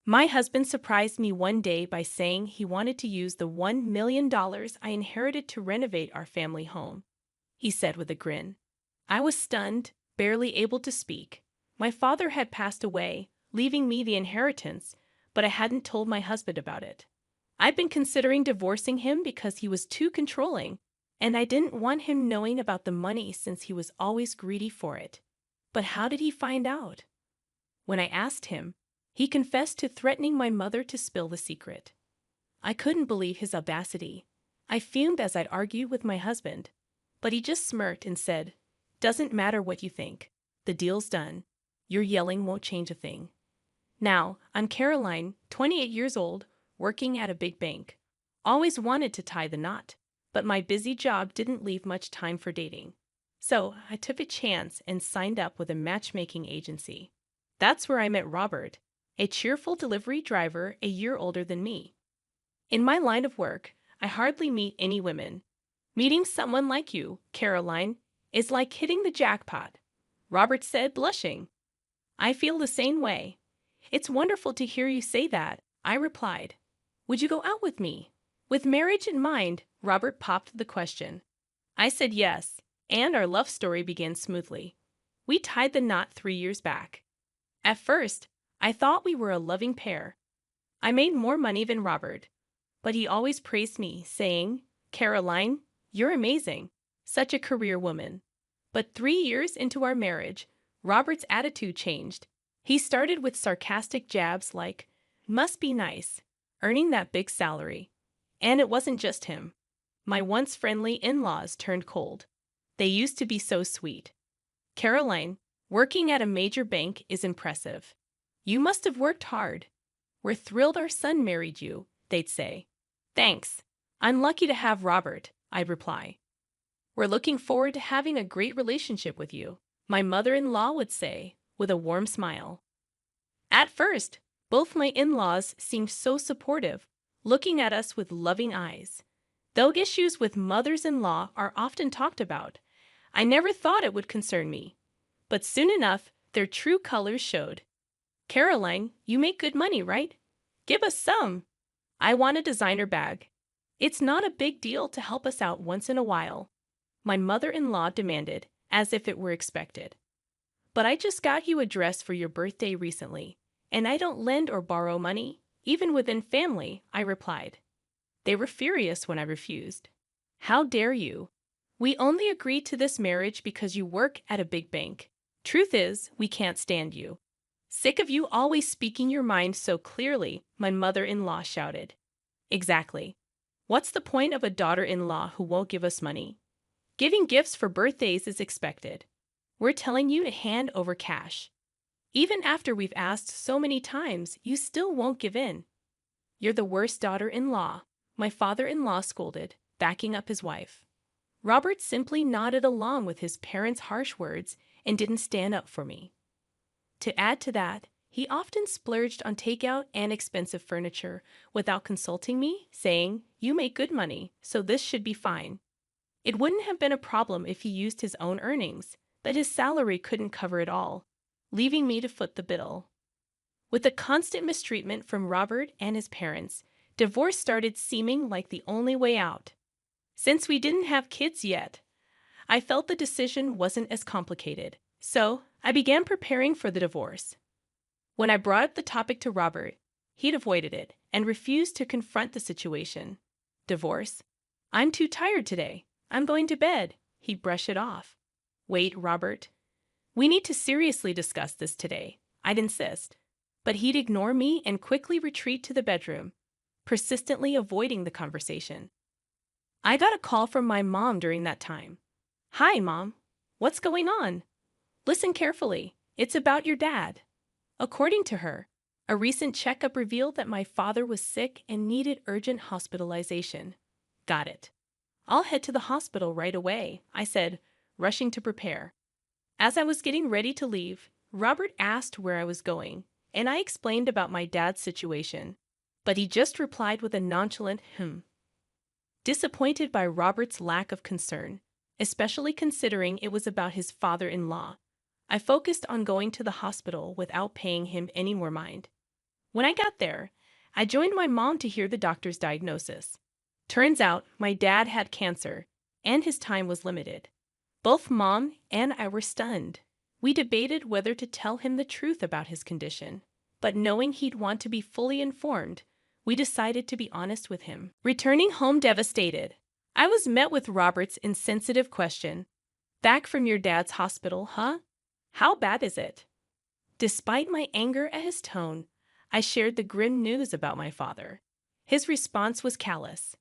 My husband surprised me one day by saying he wanted to use the $1 million I inherited to renovate our family home. He said with a grin. I was stunned, barely able to speak. My father had passed away, leaving me the inheritance, but I hadn't told my husband about it. I'd been considering divorcing him because he was too controlling, and I didn't want him knowing about the money since he was always greedy for it. But how did he find out? When I asked him, he confessed to threatening my mother to spill the secret. I couldn't believe his audacity. I fumed as I'd argue with my husband, but he just smirked and said, "Doesn't matter what you think. The deal's done. Your yelling won't change a thing." Now, I'm Caroline, 28 years old, working at a big bank. Always wanted to tie the knot, but my busy job didn't leave much time for dating. So I took a chance and signed up with a matchmaking agency. That's where I met Robert, a cheerful delivery driver a year older than me. In my line of work, I hardly meet any women. Meeting someone like you, Caroline, is like hitting the jackpot, Robert said, blushing. I feel the same way. It's wonderful to hear you say that, I replied. Would you go out with me? With marriage in mind, Robert popped the question. I said yes, and our love story began smoothly. We tied the knot 3 years back. At first, I thought we were a loving pair. I made more money than Robert, but he always praised me, saying, Caroline, you're amazing, such a career woman. But 3 years into our marriage, Robert's attitude changed. He started with sarcastic jabs like, must be nice, earning that big salary. And it wasn't just him. My once friendly in-laws turned cold. They used to be so sweet. Caroline, working at a major bank is impressive. You must have worked hard. We're thrilled our son married you, they'd say. Thanks. I'm lucky to have Robert, I'd reply. We're looking forward to having a great relationship with you, my mother-in-law would say, with a warm smile. At first, both my in-laws seemed so supportive, looking at us with loving eyes. Though issues with mothers-in-law are often talked about, I never thought it would concern me. But soon enough, their true colors showed. Caroline, you make good money, right? Give us some. I want a designer bag. It's not a big deal to help us out once in a while, my mother-in-law demanded, as if it were expected. But I just got you a dress for your birthday recently, and I don't lend or borrow money, even within family, I replied. They were furious when I refused. How dare you? We only agreed to this marriage because you work at a big bank. Truth is, we can't stand you. Sick of you always speaking your mind so clearly, my mother-in-law shouted. Exactly. What's the point of a daughter-in-law who won't give us money? Giving gifts for birthdays is expected. We're telling you to hand over cash. Even after we've asked so many times, you still won't give in. You're the worst daughter-in-law, my father-in-law scolded, backing up his wife. Robert simply nodded along with his parents' harsh words and didn't stand up for me. To add to that, he often splurged on takeout and expensive furniture without consulting me, saying, you make good money, so this should be fine. It wouldn't have been a problem if he used his own earnings, but his salary couldn't cover it all, leaving me to foot the bill. With the constant mistreatment from Robert and his parents, divorce started seeming like the only way out. Since we didn't have kids yet, I felt the decision wasn't as complicated, so I began preparing for the divorce. When I brought up the topic to Robert, he'd avoided it and refused to confront the situation. Divorce? I'm too tired today. I'm going to bed. He'd brush it off. Wait, Robert. We need to seriously discuss this today, I'd insist. But he'd ignore me and quickly retreat to the bedroom, persistently avoiding the conversation. I got a call from my mom during that time. Hi, Mom. What's going on? Listen carefully. It's about your dad. According to her, a recent checkup revealed that my father was sick and needed urgent hospitalization. Got it. I'll head to the hospital right away, I said, rushing to prepare. As I was getting ready to leave, Robert asked where I was going, and I explained about my dad's situation. But he just replied with a nonchalant Disappointed by Robert's lack of concern, especially considering it was about his father-in-law, I focused on going to the hospital without paying him any more mind. When I got there, I joined my mom to hear the doctor's diagnosis. Turns out my dad had cancer, and his time was limited. Both Mom and I were stunned. We debated whether to tell him the truth about his condition, but knowing he'd want to be fully informed, we decided to be honest with him. Returning home devastated, I was met with Robert's insensitive question. Back from your dad's hospital, huh? How bad is it? Despite my anger at his tone, I shared the grim news about my father. His response was callous.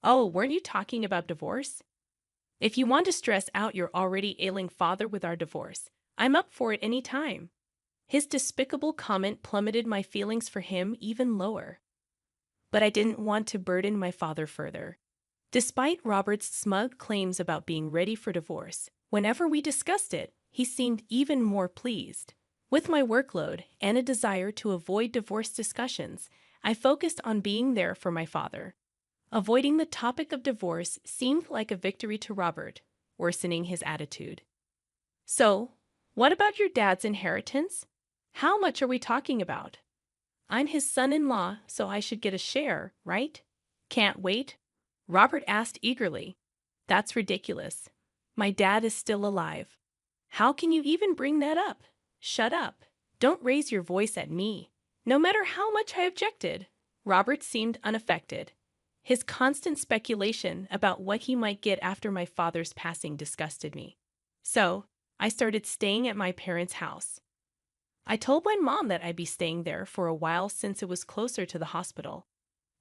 Oh, weren't you talking about divorce? If you want to stress out your already ailing father with our divorce, I'm up for it any time. His despicable comment plummeted my feelings for him even lower. But I didn't want to burden my father further. Despite Robert's smug claims about being ready for divorce, whenever we discussed it, he seemed even more pleased. With my workload and a desire to avoid divorce discussions, I focused on being there for my father. Avoiding the topic of divorce seemed like a victory to Robert, worsening his attitude. So, what about your dad's inheritance? How much are we talking about? I'm his son-in-law, so I should get a share, right? Can't wait? Robert asked eagerly. That's ridiculous. My dad is still alive. How can you even bring that up? Shut up. Don't raise your voice at me. No matter how much I objected, Robert seemed unaffected. His constant speculation about what he might get after my father's passing disgusted me. So, I started staying at my parents' house. I told my mom that I'd be staying there for a while since it was closer to the hospital.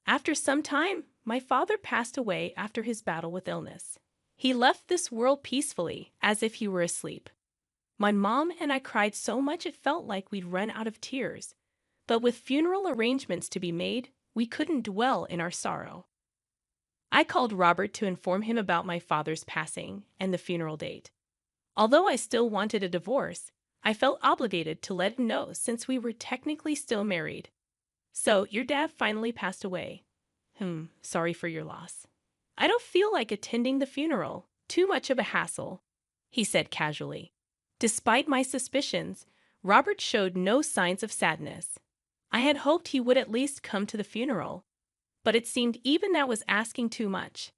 After some time, my father passed away after his battle with illness. He left this world peacefully, as if he were asleep. My mom and I cried so much it felt like we'd run out of tears. But with funeral arrangements to be made, we couldn't dwell in our sorrow. I called Robert to inform him about my father's passing and the funeral date. Although I still wanted a divorce, I felt obligated to let him know since we were technically still married. So, your dad finally passed away. Sorry for your loss. I don't feel like attending the funeral. Too much of a hassle, he said casually. Despite my suspicions, Robert showed no signs of sadness. I had hoped he would at least come to the funeral, but it seemed even that was asking too much.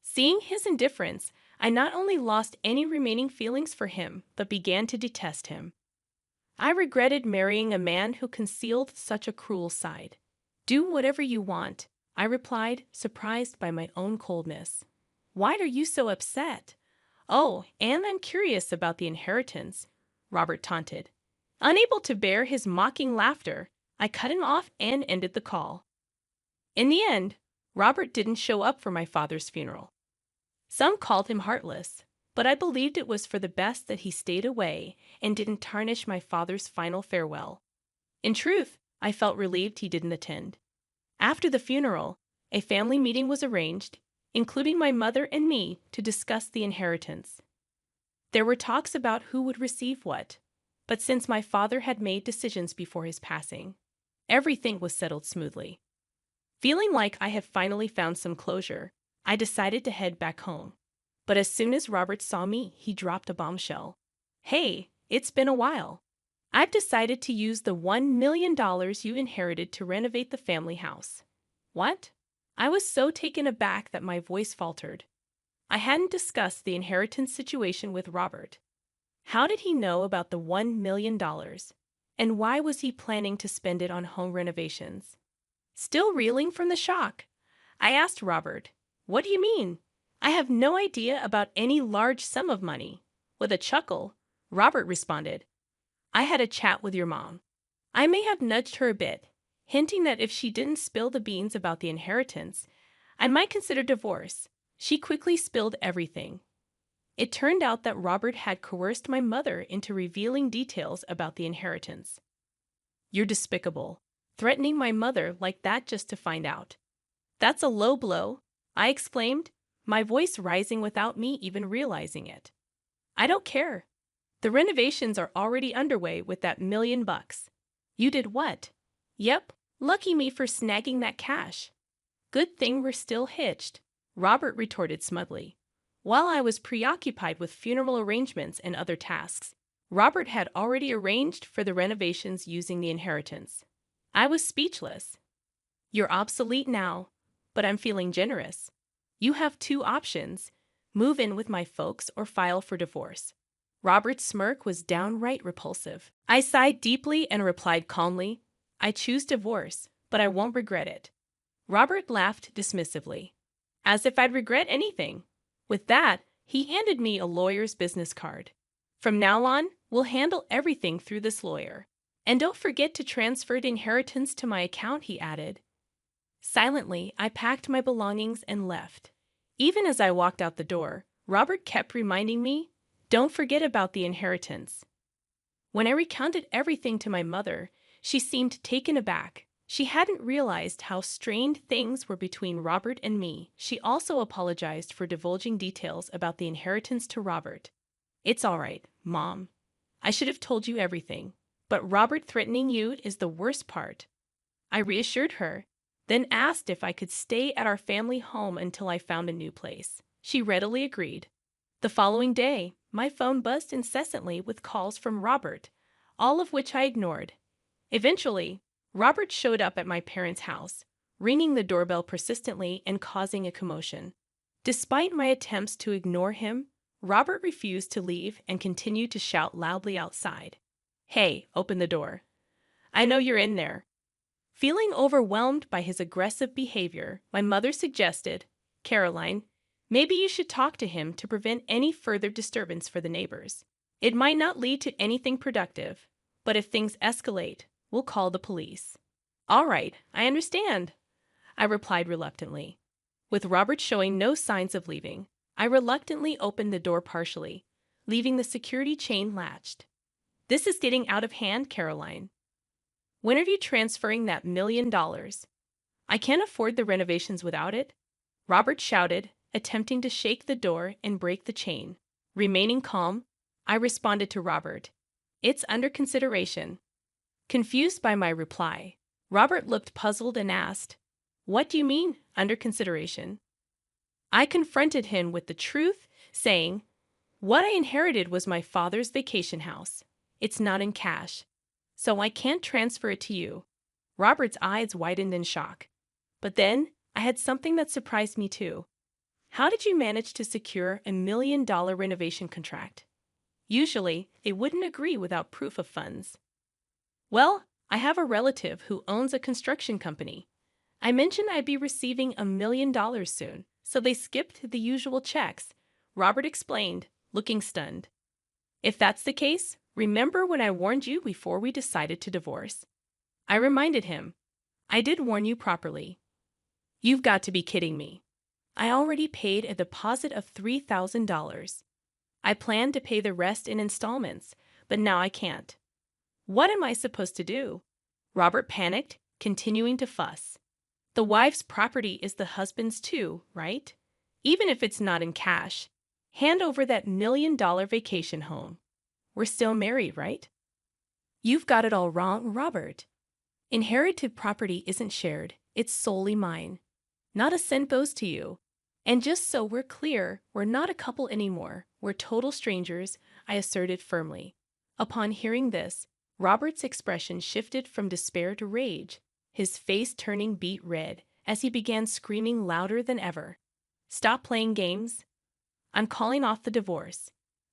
Seeing his indifference, I not only lost any remaining feelings for him, but began to detest him. I regretted marrying a man who concealed such a cruel side. Do whatever you want, I replied, surprised by my own coldness. Why are you so upset? Oh, and I'm curious about the inheritance, Robert taunted. Unable to bear his mocking laughter, I cut him off and ended the call. In the end, Robert didn't show up for my father's funeral. Some called him heartless, but I believed it was for the best that he stayed away and didn't tarnish my father's final farewell. In truth, I felt relieved he didn't attend. After the funeral, a family meeting was arranged, including my mother and me, to discuss the inheritance. There were talks about who would receive what, but since my father had made decisions before his passing, everything was settled smoothly. Feeling like I had finally found some closure, I decided to head back home. But as soon as Robert saw me, he dropped a bombshell. Hey, it's been a while. I've decided to use the $1 million you inherited to renovate the family house. What? I was so taken aback that my voice faltered. I hadn't discussed the inheritance situation with Robert. How did he know about the $1 million? And why was he planning to spend it on home renovations? Still reeling from the shock, I asked Robert, "What do you mean? I have no idea about any large sum of money." With a chuckle, Robert responded, "I had a chat with your mom. I may have nudged her a bit, hinting that if she didn't spill the beans about the inheritance, I might consider divorce. She quickly spilled everything." It turned out that Robert had coerced my mother into revealing details about the inheritance. "You're despicable, threatening my mother like that just to find out." "That's a low blow," I exclaimed, my voice rising without me even realizing it. "I don't care. The renovations are already underway with that $1 million. You did what?" "Yep, lucky me for snagging that cash." "Good thing we're still hitched," Robert retorted smugly. While I was preoccupied with funeral arrangements and other tasks, Robert had already arranged for the renovations using the inheritance. I was speechless. You're obsolete now, but I'm feeling generous. You have two options: move in with my folks or file for divorce. Robert's smirk was downright repulsive. I sighed deeply and replied calmly, I choose divorce, but I won't regret it. Robert laughed dismissively, as if I'd regret anything. With that, he handed me a lawyer's business card. From now on, we'll handle everything through this lawyer. And don't forget to transfer the inheritance to my account, he added. Silently, I packed my belongings and left. Even as I walked out the door, Robert kept reminding me, don't forget about the inheritance. When I recounted everything to my mother, she seemed taken aback. She hadn't realized how strained things were between Robert and me. She also apologized for divulging details about the inheritance to Robert. It's all right, Mom. I should have told you everything. But Robert threatening you is the worst part. I reassured her, then asked if I could stay at our family home until I found a new place. She readily agreed. The following day, my phone buzzed incessantly with calls from Robert, all of which I ignored. Eventually, Robert showed up at my parents' house, ringing the doorbell persistently and causing a commotion. Despite my attempts to ignore him, Robert refused to leave and continued to shout loudly outside. Hey, open the door. I know you're in there. Feeling overwhelmed by his aggressive behavior, my mother suggested, Caroline, maybe you should talk to him to prevent any further disturbance for the neighbors. It might not lead to anything productive, but if things escalate, we'll call the police. All right, I understand, I replied reluctantly. With Robert showing no signs of leaving, I reluctantly opened the door partially, leaving the security chain latched. This is getting out of hand, Caroline. When are you transferring that $1 million? I can't afford the renovations without it, Robert shouted, attempting to shake the door and break the chain. Remaining calm, I responded to Robert, it's under consideration. Confused by my reply, Robert looked puzzled and asked, what do you mean, under consideration? I confronted him with the truth, saying, what I inherited was my father's vacation house. It's not in cash, so I can't transfer it to you. Robert's eyes widened in shock. But then, I had something that surprised me too. How did you manage to secure a $1 million renovation contract? Usually, they wouldn't agree without proof of funds. Well, I have a relative who owns a construction company. I mentioned I'd be receiving $1 million soon, so they skipped the usual checks, Robert explained, looking stunned. If that's the case, remember when I warned you before we decided to divorce? I reminded him. I did warn you properly. You've got to be kidding me. I already paid a deposit of $3,000. I planned to pay the rest in installments, but now I can't. What am I supposed to do? Robert panicked, continuing to fuss. The wife's property is the husband's too, right? Even if it's not in cash. Hand over that $1 million vacation home. We're still married, right? You've got it all wrong, Robert. Inherited property isn't shared, it's solely mine. Not a cent goes to you. And just so we're clear, we're not a couple anymore. We're total strangers, I asserted firmly. Upon hearing this, Robert's expression shifted from despair to rage, his face turning beet red as he began screaming louder than ever. Stop playing games. I'm calling off the divorce.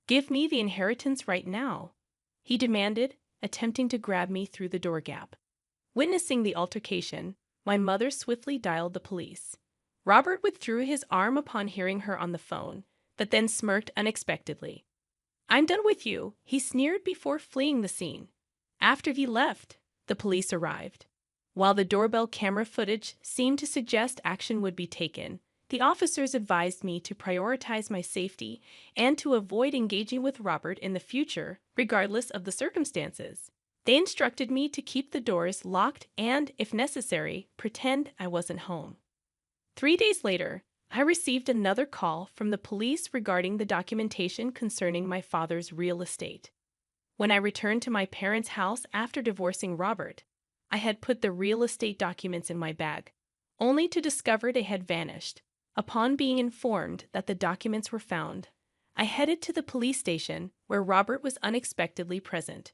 Give me the inheritance right now, he demanded, attempting to grab me through the door gap. Witnessing the altercation, my mother swiftly dialed the police. Robert withdrew his arm upon hearing her on the phone, but then smirked unexpectedly. I'm done with you, he sneered before fleeing the scene. After he left, the police arrived. While the doorbell camera footage seemed to suggest action would be taken, the officers advised me to prioritize my safety and to avoid engaging with Robert in the future, regardless of the circumstances. They instructed me to keep the doors locked and, if necessary, pretend I wasn't home. 3 days later, I received another call from the police regarding the documentation concerning my father's real estate. When I returned to my parents' house after divorcing Robert, I had put the real estate documents in my bag, only to discover they had vanished. Upon being informed that the documents were found, I headed to the police station where Robert was unexpectedly present.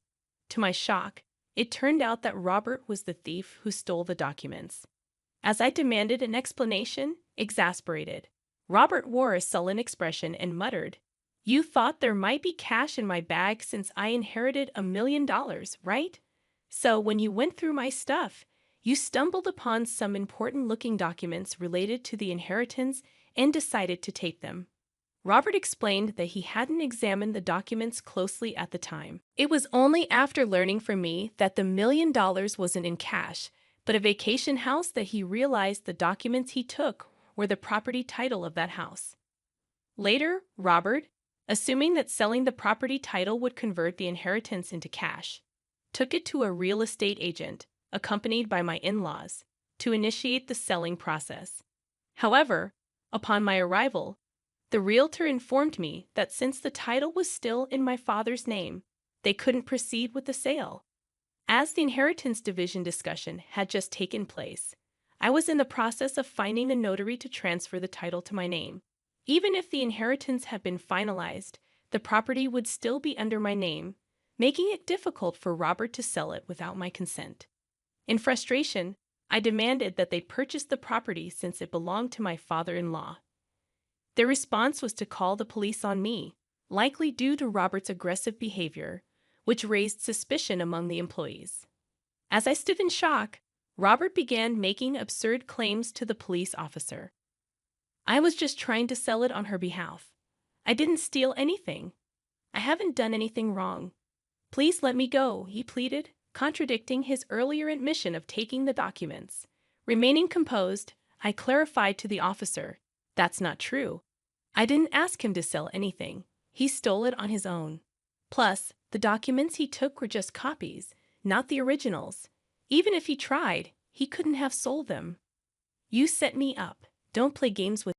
To my shock, It turned out that Robert was the thief who stole the documents. As I demanded an explanation, exasperated, Robert wore a sullen expression and muttered, "You thought there might be cash in my bag since I inherited $1 million, right? So when you went through my stuff, you stumbled upon some important-looking documents related to the inheritance and decided to take them." Robert explained that he hadn't examined the documents closely at the time. It was only after learning from me that the $1 million wasn't in cash, but a vacation house that he realized the documents he took were the property title of that house. Later, Robert, assuming that selling the property title would convert the inheritance into cash, took it to a real estate agent, accompanied by my in-laws, to initiate the selling process. However, upon my arrival, the realtor informed me that since the title was still in my father's name, they couldn't proceed with the sale. As the inheritance division discussion had just taken place, I was in the process of finding a notary to transfer the title to my name. Even if the inheritance had been finalized, the property would still be under my name, making it difficult for Robert to sell it without my consent. In frustration, I demanded that they purchase the property since it belonged to my father-in-law. Their response was to call the police on me, likely due to Robert's aggressive behavior, which raised suspicion among the employees. As I stood in shock, Robert began making absurd claims to the police officer. "I was just trying to sell it on her behalf. I didn't steal anything. I haven't done anything wrong. Please let me go," he pleaded, contradicting his earlier admission of taking the documents. Remaining composed, I clarified to the officer, "That's not true. I didn't ask him to sell anything. He stole it on his own. Plus, the documents he took were just copies, not the originals. Even if he tried, he couldn't have sold them." "You set me up. Don't play games with